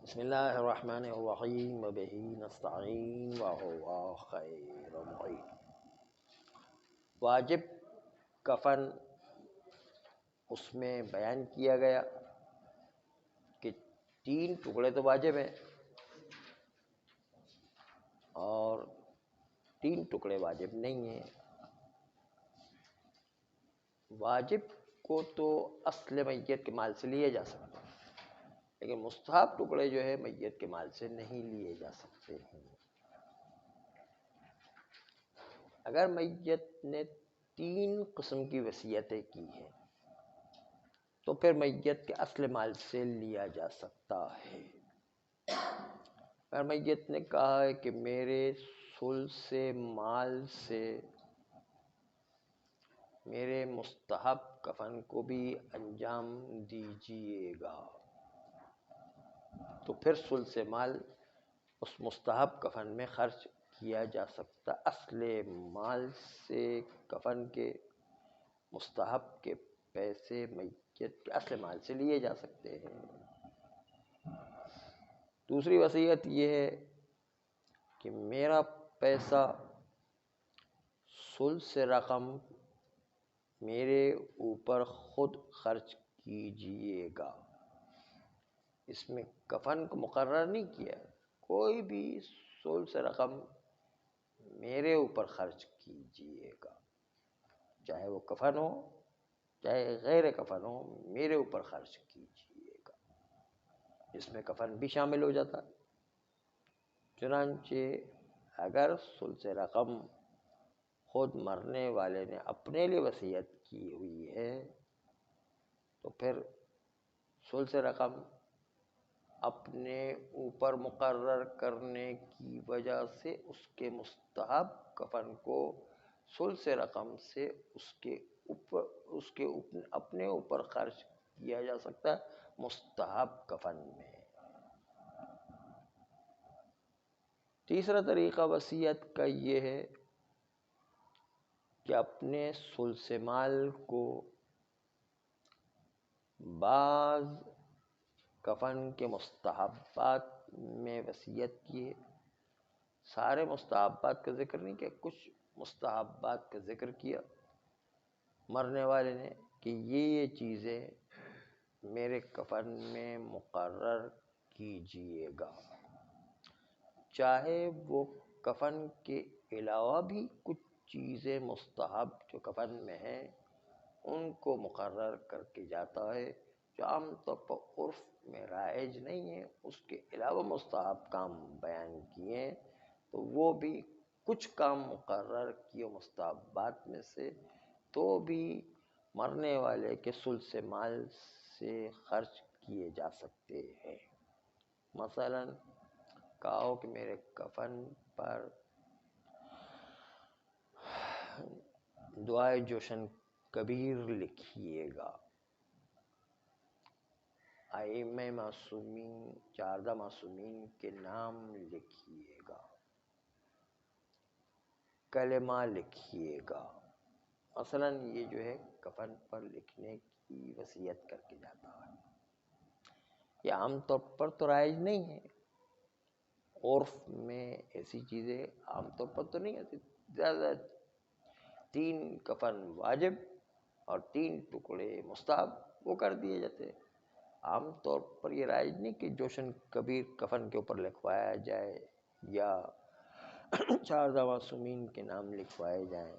بسم اللہ الرحمن الرحیم وبہ نستعین وہو خیر معین۔ واجب کفن اس میں بیان کیا گیا کہ 3 ٹکڑے تو واجب ہیں اور 3 ٹکڑے واجب نہیں ہیں۔ واجب کو تو اصل میت کے مال سے لیے جا سکتے ہیں، لیکن مستحب ٹکڑے جو ہے میت کے مال سے نہیں لیے جا سکتے ہیں۔ اگر میت نے 3 قسم کی وصیتیں کی ہیں تو پھر میت کے اصل مال سے لیا جا سکتا ہے۔ اگر میت نے کہا ہے کہ میرے ثلث مال سے میرے مستحب کفن کو بھی انجام دیجیے گا، تو پھر ثلث مال اس مستحب کفن میں خرچ کیا جا سکتا۔ اصل مال سے کفن کے مستحب کے پیسے میت کے اصل مال سے لیے جا سکتے ہیں۔ دوسری وصیت یہ ہے کہ میرا پیسہ ثلث رقم میرے اوپر خود خرچ کیجیے گا۔ اس میں کفن کو مقرر نہیں کیا، کوئی بھی ثلث رقم میرے اوپر خرچ کیجیے گا، چاہے وہ کفن ہو چاہے غیر کفن ہو، میرے اوپر خرچ کیجیے گا۔ اس میں کفن بھی شامل ہو جاتا ہے۔ چنانچہ اگر ثلث رقم خود مرنے والے نے اپنے لیے وصیت کی ہوئی ہے تو پھر ثلث رقم اپنے اوپر مقرر کرنے کی وجہ سے اس کے مستحب کفن کو ثلث رقم سے اس کے اپنے اوپر خرچ کیا جا سکتا ہے مستحب کفن میں۔ تیسرا طریقہ وصیت کا یہ ہے کہ اپنے ثلث مال کو بعض کفن کے مستحبات میں وصیت کیے۔ سارے مستحبات کا ذکر نہیں کیا، کچھ مستحبات کا ذکر کیا مرنے والے نے کہ یہ چیزیں میرے کفن میں مقرر کیجیے گا، چاہے وہ کفن کے علاوہ بھی کچھ چیزیں مستحب جو کفن میں ہیں ان کو مقرر کر کے جاتا ہے، جو عام طور پر عرف میں رائج نہیں ہے، اس کے علاوہ مستحب کام بیان کیے تو وہ بھی کچھ کام مقرر کیے مستحبات میں سے تو بھی مرنے والے کے ثلث مال سے خرچ کیے جا سکتے ہیں۔ مثلا کہو کہ میرے کفن پر دعائے جوشن کبیر لکھیے گا، ائمہ معصومین 14 معصومین کے نام لکھیے گا، کلمہ لکھیے گا۔ مثلا یہ جو ہے کفن پر لکھنے کی وصیت کر کے جاتا ہے، یہ عام طور پر تو رائج نہیں ہے، عرف میں ایسی چیزیں عام طور پر تو نہیں ہوتی، زیادہ 3 کفن واجب اور 3 ٹکڑے مستحب وہ کر دیے جاتے ہیں۔ عام طور پر یہ رائج نہیں کہ جوشن کبیر کفن کے اوپر لکھوایا جائے یا 14 معصومین کے نام لکھوائے جائیں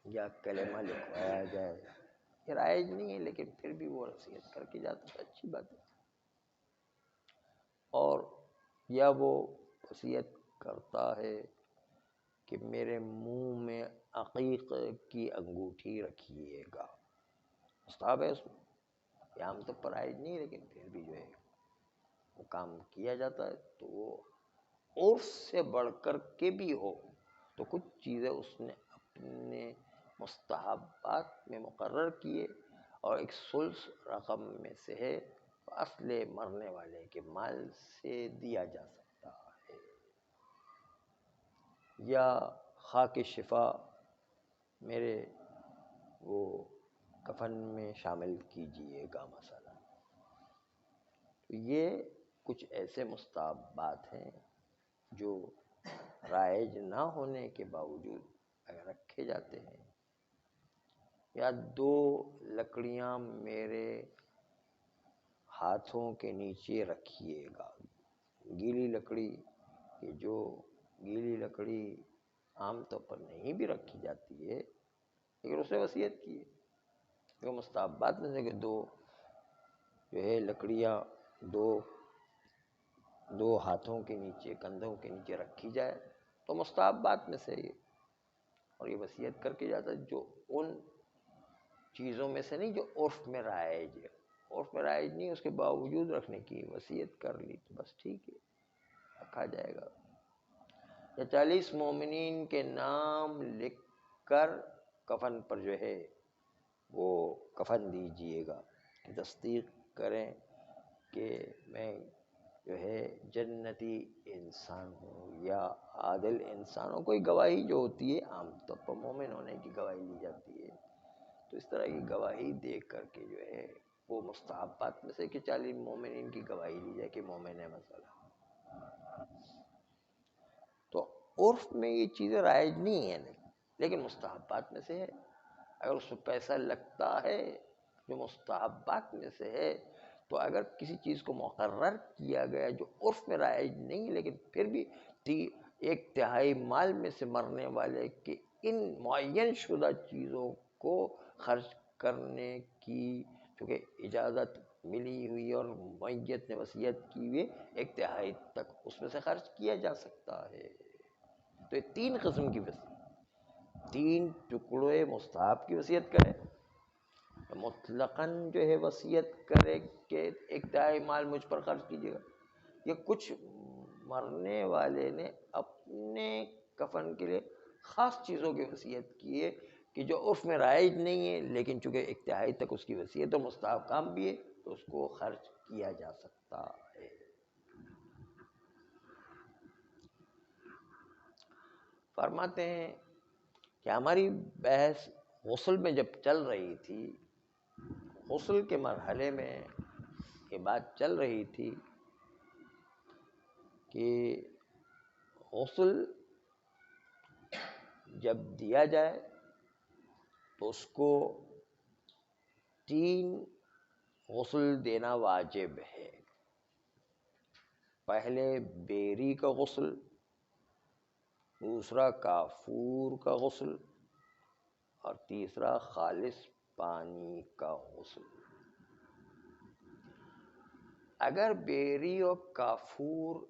یا کلمہ لکھوایا جائے، یہ رائج نہیں ہے، لیکن پھر بھی وہ وصیت کر کے جاتا ہے، اچھی بات ہے۔ اور یا وہ وصیت کرتا ہے کہ میرے منہ میں عقیق کی انگوٹھی رکھیے گا، مستحب ہے اس میں، یہ عام طور پر رائج نہیں، لیکن پھر بھی جو ہے وہ کام کیا جاتا ہے، تو وہ عرف سے بڑھ کر کے بھی ہو تو کچھ چیزیں اس نے اپنے مستحبات میں مقرر کیے اور ایک ثلث رقم میں سے ہے تو اصل مرنے والے کے مال سے دیا جا سکتا ہے۔ یا خاک شفا میرے وہ کفن میں شامل کیجیے گا مثلا، تو یہ کچھ ایسے مستحبات ہیں جو رائج نہ ہونے کے باوجود اگر رکھے جاتے ہیں، یا 2 لکڑیاں میرے ہاتھوں کے نیچے رکھیے گا. گیلی لکڑی کہ جو گیلی لکڑی عام طور پر نہیں بھی رکھی جاتی ہے لیکن اسے وصیت کی ہے. جو مستحبات میں سے کہ 2 جو ہے لکڑیاں دو ہاتھوں کے نیچے، کندھوں کے نیچے رکھی جائے تو مستحبات میں سے یہ، اور یہ وصیت کر کے جاتا ہے جو ان چیزوں میں سے نہیں جو عرف میں رائج ہے. عرف میں رائج نہیں، اس کے باوجود رکھنے کی وصیت کر لی تو بس ٹھیک ہے، رکھا جائے گا. یا 40 مومنین کے نام لکھ کر کفن پر جو ہے وہ کفن دیجیے گا کہ تصدیق کریں کہ میں جو ہے جنتی انسان ہوں یا عادل انسان ہوں. کوئی گواہی جو ہوتی ہے عام طور پر مومن ہونے کی گواہی لی جاتی ہے، تو اس طرح کی گواہی دے کر کے جو ہے وہ مستحبات میں سے کہ 40 مومنین کی گواہی لی جائے کہ مومن ہے مثلا. تو عرف میں یہ چیزیں رائج نہیں ہیں لیکن مستحبات میں سے ہے. اگر اس میں پیسہ لگتا ہے جو مستحبات میں سے ہے، تو اگر کسی چیز کو مقرر کیا گیا جو عرف میں رائج نہیں لیکن پھر بھی 1/3 مال میں سے مرنے والے کے ان معین شدہ چیزوں کو خرچ کرنے کی چونکہ اجازت ملی ہوئی اور میت نے وصیت کی ہوئی 1/3 تک اس میں سے خرچ کیا جا سکتا ہے. تو یہ 3 قسم کی وصیت، 3 ٹکڑے مستحب کی وصیت کرے، مطلقاً جو ہے وصیت کرے کہ 1/3 مال مجھ پر خرچ کیجیے گا. یہ کچھ مرنے والے نے اپنے کفن کے لیے خاص چیزوں کی وصیت کی ہے کہ جو عرف میں رائج نہیں ہے لیکن چونکہ 1/3 تک اس کی وصیت اور مستحب کام بھی ہے تو اس کو خرچ کیا جا سکتا ہے. فرماتے ہیں کہ ہماری بحث غسل میں جب چل رہی تھی، غسل کے مرحلے میں یہ بات چل رہی تھی کہ غسل جب دیا جائے تو اس کو 3 غسل دینا واجب ہے. پہلے بیری کا غسل، دوسرا کافور کا غسل اور تیسرا خالص پانی کا غسل. اگر بیری اور کافور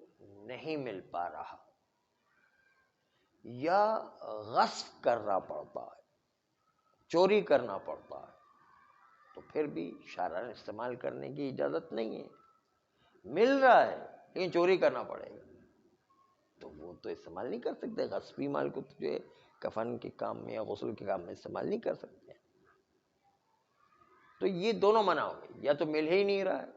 نہیں مل پا رہا یا غصب کرنا پڑتا ہے، چوری کرنا پڑتا ہے، تو پھر بھی شرعاً استعمال کرنے کی اجازت نہیں ہے. مل رہا ہے لیکن چوری کرنا پڑے گا تو وہ تو استعمال نہیں کر سکتے. غصبی مال کو جو ہے کفن کے کام میں یا غسل کے کام میں استعمال نہیں کر سکتے. تو یہ دونوں منع ہو گئے، یا تو مل ہی نہیں رہا ہے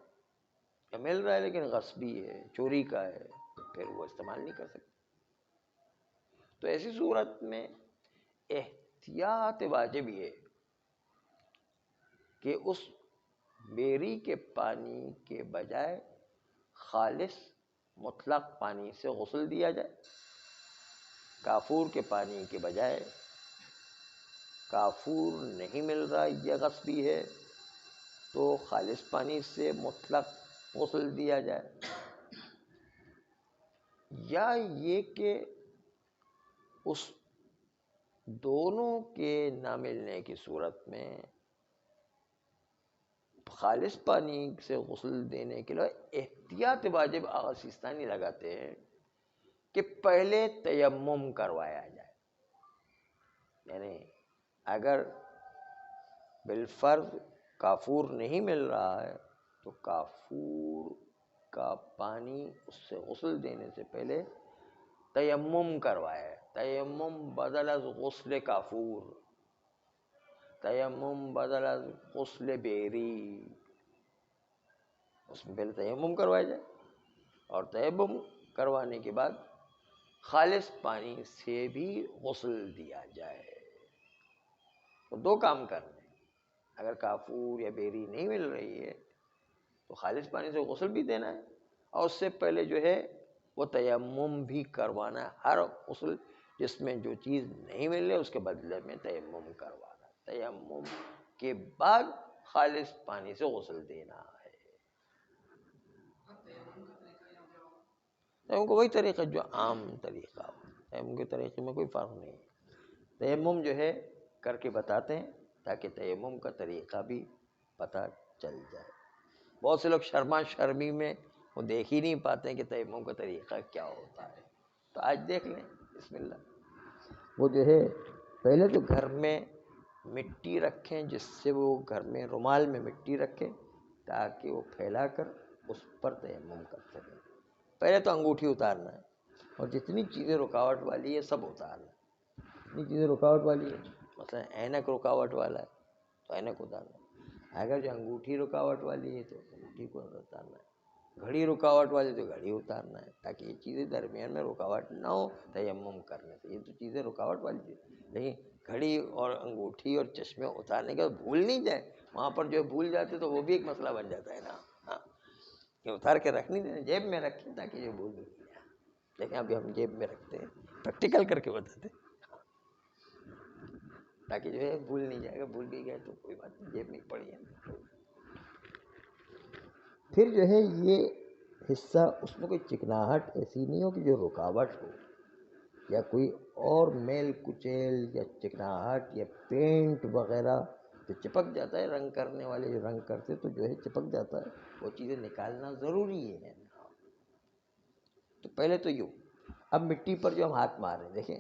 یا مل رہا ہے لیکن غصبی ہے، چوری کا ہے، تو پھر وہ استعمال نہیں کر سکتے. تو ایسی صورت میں احتیاط واجب ہے کہ اس بیری کے پانی کے بجائے خالص مطلق پانی سے غسل دیا جائے. کافور کے پانی کے بجائے کافور نہیں مل رہا یہ غصبی ہے تو خالص پانی سے مطلق غسل دیا جائے. یا یہ کہ اس دونوں کے نہ ملنے کی صورت میں خالص پانی سے غسل دینے کے لیے احتیاط واجب آغا سیستانی لگاتے ہیں کہ پہلے تیمم کروایا جائے. یعنی اگر بالفرض کافور نہیں مل رہا ہے تو کافور کا پانی اس سے غسل دینے سے پہلے تیمم کروایا. تیمم بدل از غسل کافور، تیمم بدل از غسل بیری، اس میں پہلے تیمم کروایا جائے اور تیمم کروانے کے بعد خالص پانی سے بھی غسل دیا جائے. تو 2 کام کرنے، اگر کافور یا بیری نہیں مل رہی ہے تو خالص پانی سے غسل بھی دینا ہے اور اس سے پہلے جو ہے وہ تیمم بھی کروانا ہے. ہر غسل جس میں جو چیز نہیں مل رہی اس کے بدلے میں تیمم کروانا. تیمم کے بعد خالص پانی سے غسل دینا ہے. تیمم کا وہی طریقہ جو عام طریقہ ہو. تیمم کے طریقے میں کوئی فرق نہیں ہے. تیمم جو ہے کر کے بتاتے ہیں تاکہ تیمم کا طریقہ بھی پتہ چل جائے. بہت سے لوگ شرما شرمی میں وہ دیکھ ہی نہیں پاتے ہیں کہ تیمم کا طریقہ کیا ہوتا ہے. تو آج دیکھ لیں. بسم اللہ. وہ جو ہے پہلے تو گھر میں مٹی رکھیں، جس سے وہ گھر میں رومال میں مٹی رکھیں تاکہ وہ پھیلا کر اس پر تیمم کر سکیں. پہلے تو انگوٹھی اتارنا ہے اور جتنی چیزیں رکاوٹ والی ہے سب اتارنا ہے. جتنی چیزیں رکاوٹ والی ہے، مثلا اینک رکاوٹ والا ہے تو اینک اتارنا ہے. اگر جو انگوٹھی رکاوٹ والی ہے تو انگوٹھی کو اتارنا ہے. گھڑی رکاوٹ والی تو گھڑی اتارنا ہے تاکہ یہ چیزیں درمیان میں رکاوٹ نہ ہو تیمم کرنے سے. یہ تو چیزیں رکاوٹ والی چیز. لیکن گھڑی اور انگوٹھی اور چشمے اتارنے کے بعد بھول نہیں جائے. وہاں پر جو بھول جاتے تو وہ بھی ایک مسئلہ بن جاتا ہے نا. ہاں، کہ اتار کے رکھ نہیں دینا، جیب میں رکھیں تاکہ یہ بھول نہیں جائے. لیکن ابھی ہم جیب میں رکھتے ہیں، پریکٹیکل کر کے بتاتے ہیں تاکہ جو ہے بھول نہیں جائے گا. بھول بھی گئے تو کوئی بات نہیں، جیب میں پڑی ہے. پھر جو ہے یہ حصہ اس میں کوئی چکناہٹ ایسی نہیں ہو کہ جو رکاوٹ ہو، یا کوئی اور میل کچیل یا چکناہٹ یا پینٹ وغیرہ جو چپک جاتا ہے. رنگ کرنے والے جو رنگ کرتے تو جو ہے چپک جاتا ہے، وہ چیزیں نکالنا ضروری ہے. تو پہلے تو یوں. اب مٹی پر جو ہم ہاتھ مار رہے ہیں، دیکھیں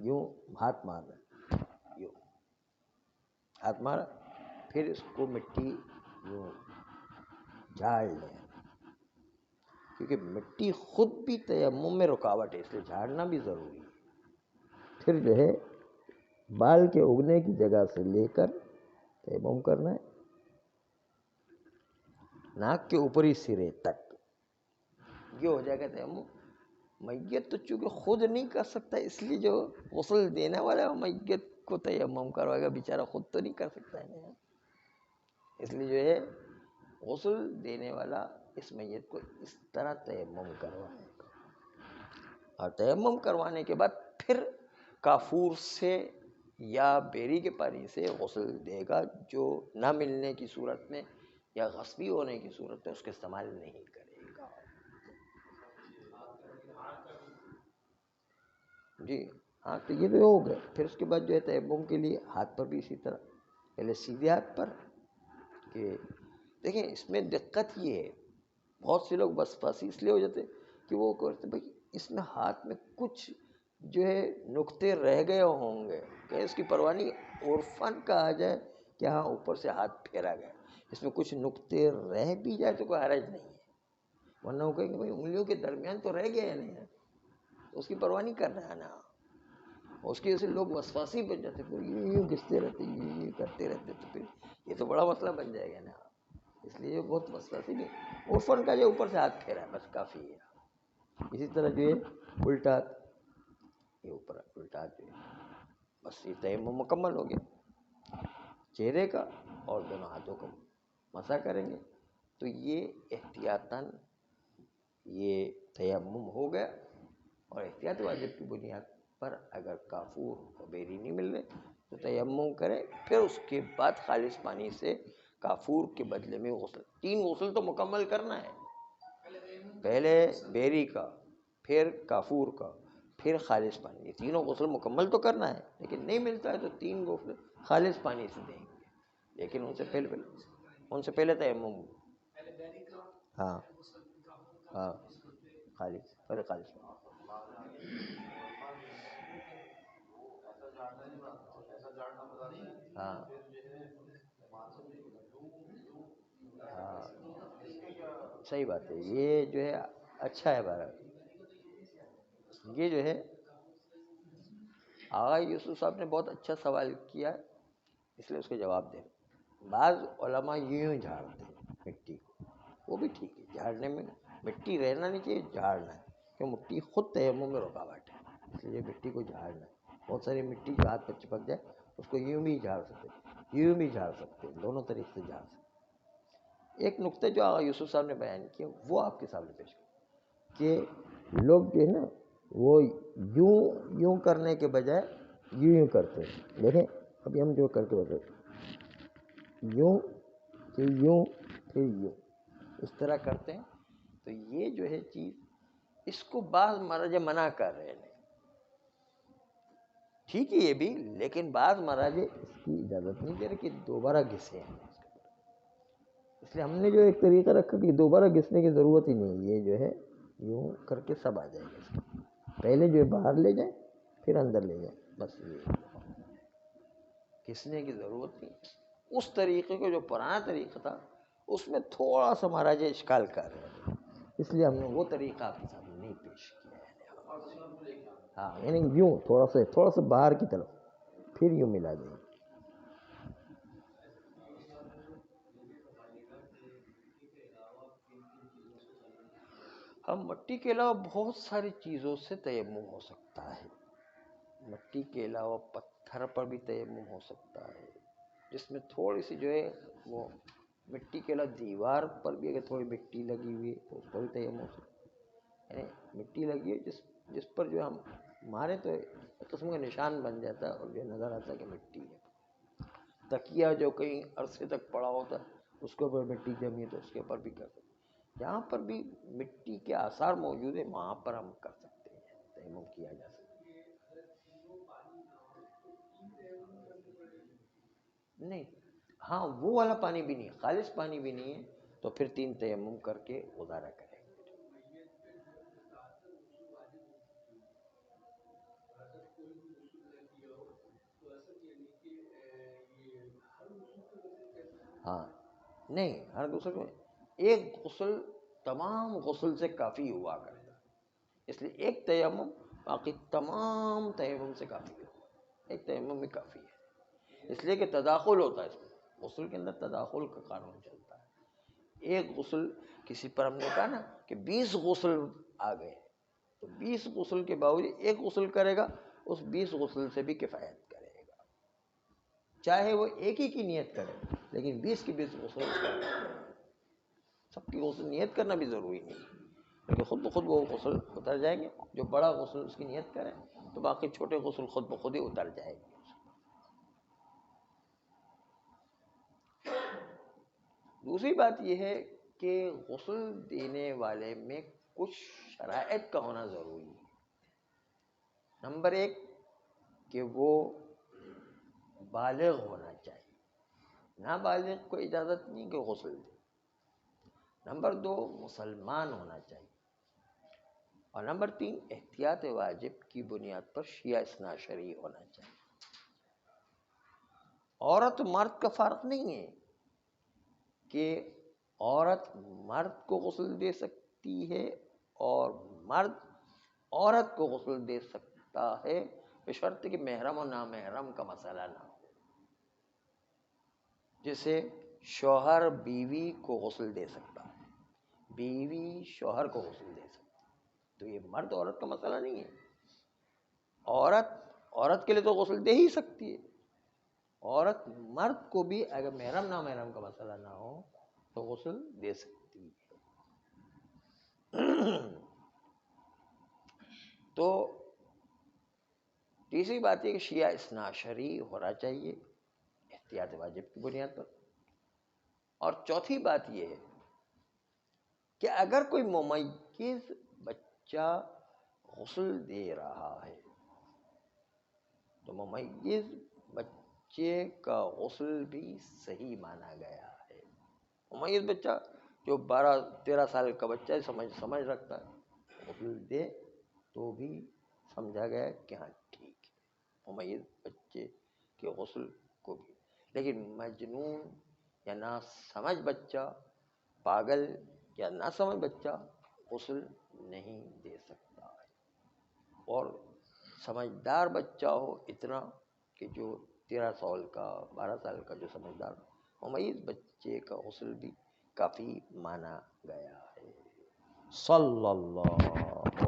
یوں ہاتھ مار رہے ہیں، یوں ہاتھ مارا، پھر اس کو مٹی یوں جھاڑ لیں، کیونکہ مٹی خود بھی تیمم میں رکاوٹ ہے، اس لیے جھاڑنا بھی ضروری ہے. پھر جو ہے بال کے اگنے کی جگہ سے لے کر تیمم کرنا ہے ناک کے اوپری سرے تک. یہ ہو جائے گا تیمم. میت تو چونکہ خود نہیں کر سکتا، اس لیے جو غسل دینے والا ہے میت کو تیمم کروائے گا. بیچارہ خود تو نہیں کر سکتا ہے، اس لیے جو ہے غسل دینے والا اس میت کو اس طرح تیمم کروائے گا. اور تیمم کروانے کے بعد پھر کافور سے یا بیری کے پانی سے غسل دے گا. جو نہ ملنے کی صورت میں یا غصبی ہونے کی صورت میں اس کا استعمال نہیں کرے گا. جی ہاں، تو یہ تو ہو گیا. پھر اس کے بعد جو ہے تیمم کے لیے ہاتھ پر بھی اسی طرح، پہلے سیدھے ہاتھ پر. کہ دیکھیں اس میں دقت یہ ہے، بہت سے لوگ وسواسی اس لیے ہو جاتے کہ وہ کرتے بھائی اس میں ہاتھ میں کچھ جو ہے نقطے رہ گئے ہوں گے، کہ اس کی پرواہ نہیں. عرفاً کہا جائے کہ ہاں اوپر سے ہاتھ پھیرا گیا، اس میں کچھ نقطے رہ بھی جائے تو کوئی حرج نہیں ہے. ورنہ وہ کہیں گے بھائی انگلیوں کے درمیان تو رہ گئے نہیں ہے، تو اس کی پرواہ نہیں کرنا ہے نا. اس کی وجہ سے لوگ وسواسی بن جاتے، پھر یوں گھستے رہتے، یوں کرتے رہتے، تو پھر یہ تو بڑا مسئلہ بن جائے گا نا. اس لیے بہت وسواسی نہیں. عرفاً کا جو اوپر سے ہاتھ پھیرا ہے بس کافی ہے. اسی طرح جو ہے الٹا، یہ اوپر الٹا جو ہے بس یہ تیمم مکمل ہو گیا. چہرے کا اور دونوں ہاتھوں کا مسح کریں گے تو یہ احتیاطاً یہ تیمم ہو گیا. اور احتیاط واجب کی بنیاد پر اگر کافور اور بیری نہیں مل رہے تو تیمم کرے. پھر اس کے بعد خالص پانی سے کافور کے بدلے میں غسل. 3 غسل تو مکمل کرنا ہے، پہلے بیری کا، پھر کافور کا، پھر خالص پانی. یہ تینوں غسل مکمل تو کرنا ہے، لیکن نہیں ملتا ہے تو 3 غسل خالص پانی سے دیں گے. لیکن ان سے پہلے تیمم. ہاں ہاں، خالص پہلے خالص پانی. ہاں ہاں، صحیح بات ہے. یہ جو ہے اچھا ہے. بارہ یہ جو ہے آغا یوسف صاحب نے بہت اچھا سوال کیا ہے، اس لیے اس کے جواب دیں. بعض علماء یوں جھاڑتے ہیں مٹی کو، وہ بھی ٹھیک ہے. جھاڑنے میں مٹی رہنا نہیں چاہیے، جھاڑنا ہے، کہ مٹی خود تیمم میں رکاوٹ ہے، اس لیے مٹی کو جھاڑنا ہے. بہت ساری مٹی جو ہاتھ پر چپک جائے اس کو یوں بھی جھاڑ سکتے، یوں بھی جھاڑ سکتے، دونوں طریقے سے جھاڑ سکتے. ایک نقطہ جو آغا یوسف صاحب نے بیان کیا وہ آپ کے سامنے پیش کیا کہ لوگ جو ہے نا وہ یوں کرنے کے بجائے یوں کرتے ہیں. دیکھیں ابھی ہم جو کر کے بتائیں یوں پھر یوں پھر یوں اس طرح کرتے ہیں. تو یہ جو ہے چیز اس کو بعض مراجع منع کر رہے ہیں. ٹھیک ہے یہ بھی، لیکن بعض مراجع اس کی اجازت نہیں دے رہے کہ دوبارہ گھسیں. اس لیے ہم نے جو ایک طریقہ رکھا کہ دوبارہ گھسنے کی ضرورت ہی نہیں، یہ جو ہے یوں کر کے سب آ جائے گا. پہلے جو ہے باہر لے جائیں پھر اندر لے جائیں، بس یہ گھسنے کی ضرورت نہیں. اس طریقے کو جو پرانا طریقہ تھا اس میں تھوڑا سا مراجع اشکال کر رہے ہیں، اس لیے ہم نے وہ طریقہ آپ کے سامنے نہیں پیش کیا ہے. ہاں یعنی یوں تھوڑا سا باہر کی طرف پھر یوں ملا دیں. ہم مٹی کے علاوہ بہت ساری چیزوں سے تیمم ہو سکتا ہے. مٹی کے علاوہ پتھر پر بھی تیمم ہو سکتا ہے، جس میں تھوڑی سی جو ہے وہ مٹی کے علاوہ دیوار پر بھی اگر تھوڑی مٹی لگی ہوئی ہے تو اس پر بھی تیمم ہو سکتا ہے. یعنی مٹی لگی ہے جس پر جو ہم مارے تو ایک قسم کا نشان بن جاتا ہے اور جو نظر آتا ہے کہ مٹی ہے. تکیہ جو کہیں عرصے تک پڑا ہوتا ہے اس کے اوپر مٹی جمی ہے تو اس کے اوپر بھی کر سکتے ہیں. جہاں پر بھی مٹی کے آثار موجود ہیں وہاں پر ہم کر سکتے ہیں، تیمم کیا جا سکتا ہے. نہیں، ہاں وہ والا پانی بھی نہیں، خالص پانی بھی نہیں ہے تو پھر 3 تیمم کر کے گزارا کریں. ہاں نہیں، ہر غسل میں ایک غسل تمام غسل سے کافی ہوا کرتا ہے، اس لیے ایک تیمم باقی تمام تیمم سے کافی ہے. ایک تیمم میں کافی ہے، اس لیے کہ تداخل ہوتا ہے اس میں، غسل کے اندر تداخل کا قانون چلتا ہے. ایک غسل کسی پر ہم نے کہا نا کہ 20 غسل آ گئے تو 20 غسل کے باوجود ایک غسل کرے گا، اس 20 غسل سے بھی کفایت کرے گا، چاہے وہ ایک ہی کی نیت کرے لیکن 20 کی 20 غسل سب کی غسل نیت کرنا بھی ضروری نہیں، لیکن خود بخود وہ غسل اتر جائیں گے. جو بڑا غسل اس کی نیت کرے تو باقی چھوٹے غسل خود بخود ہی اتر جائے گے. دوسری بات یہ ہے کہ غسل دینے والے میں کچھ شرائط کا ہونا ضروری ہے. نمبر 1 کہ وہ بالغ ہونا چاہیے، نابالغ کو اجازت نہیں کہ غسل دے. نمبر 2 مسلمان ہونا چاہیے. اور نمبر 3 احتیاط واجب کی بنیاد پر شیعہ اثنا عشری ہونا چاہیے. عورت مرد کا فرق نہیں ہے کہ عورت مرد کو غسل دے سکتی ہے اور مرد عورت کو غسل دے سکتا ہے بشرط کہ محرم اور نامحرم کا مسئلہ نہ ہو. جیسے شوہر بیوی کو غسل دے سکتا ہے، بیوی شوہر کو غسل دے سکتی ہے، تو یہ مرد عورت کا مسئلہ نہیں ہے. عورت کے لیے تو غسل دے ہی سکتی ہے. عورت مرد کو بھی اگر محرم نامحرم کا مسئلہ نہ ہو تو غسل دے سکتی ہے. تو تیسری بات یہ کہ شیعہ اثنا عشری ہونا چاہیے احتیاط واجب کی بنیاد پر. اور چوتھی بات یہ ہے کہ اگر کوئی ممیز بچہ غسل دے رہا ہے تو ممیز بچے کا غسل بھی صحیح مانا گیا ہے. ممیز بچہ جو 12-13 سال کا بچہ ہے سمجھ رکھتا ہے، غسل دے تو بھی سمجھا گیا کہ ہاں ٹھیک ہے ممیز بچے کے غسل کو بھی. لیکن مجنون یا نہ سمجھ بچہ، پاگل یا نہ سمجھ بچہ غسل نہیں دے سکتا ہے. اور سمجھدار بچہ ہو اتنا کہ جو 13 سال کا 12 سال کا جو سمجھدار ممیز بچے کا غسل بھی کافی مانا گیا ہے. صلی اللہ